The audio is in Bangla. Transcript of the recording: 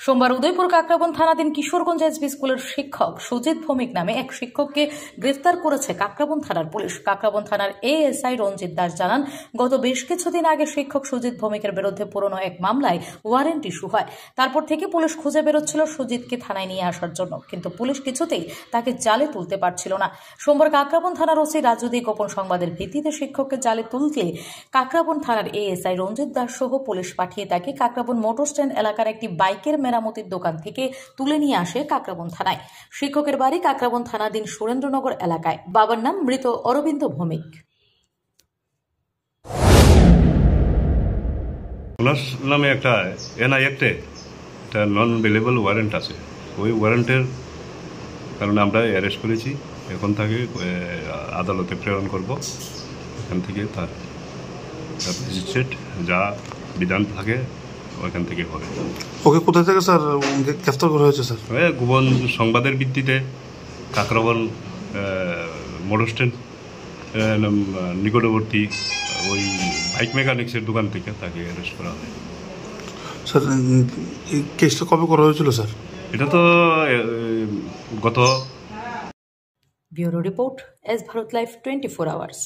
সোমবার উদয়পুর কাকরাবন থানাধীন কিশোরগঞ্জ এসবি স্কুলের শিক্ষক সুজিত ভৌমিক নামে এক শিক্ষককে গ্রেফতার করেছে কাকরাবন থানার পুলিশ। কাকরাবন থানার এএসআই রঞ্জিত দাস জানান, গত বেশ কিছুদিন আগে শিক্ষক সুজিত ভৌমিকের বিরুদ্ধে পুরনো এক মামলায় ওয়ারেন্ট ইস্যু হয়। তারপর থেকে পুলিশ খুঁজে বেরোচ্ছিল সুজিতকে থানায় নিয়ে আসার জন্য, কিন্তু পুলিশ কিছুতেই তাকে জালে তুলতে পারছিল না। সোমবার কাকরাবন থানার ওসি রাজু দে গোপন সংবাদের ভিত্তিতে শিক্ষককে জালে তুলতে কাকরাবন থানার এএসআই রঞ্জিত দাস সহ পুলিশ পাঠিয়ে তাকে কাকরাবন মোটর স্ট্যান্ড এলাকার একটি বাইকের মেরামতির দোকান থেকে তুলে নিয়ে আসে কাকরাবন থানায়। শিক্ষকের বাড়ি কাকরাবন থানাধীন সুরেন্দ্রনগর এলাকায়। বাবার নাম মৃত অরবিন্দ ভৌমিক। ওনার নামে একটা এনআই অ্যাক্টে একটা নন ভেলেবল ওয়ারেন্ট আছে। ওই ওয়ারেন্টের কারণে আমরা অ্যারেস্ট করেছি। এখন তাকে আদালতে প্রেরণ করব। এখান থেকে তার ম্যাজিস্ট্রেট যা বিধান থাকে ওখান থেকে হবে। ওকে কোথা থেকে স্যার গ্রেফতার করা হয়েছে স্যার? গোপন সংবাদের ভিত্তিতে কাকরাবন মোটর স্ট্যান্ড নিকটবর্তী ওই বাইক মেকানিক্সের দোকান থেকে তাকে অ্যারেস্ট করা হয়। স্যার এই কেসটা কবে করা হয়েছিল স্যার? এটা তো গত bureau report, S Bharat live 24 hours.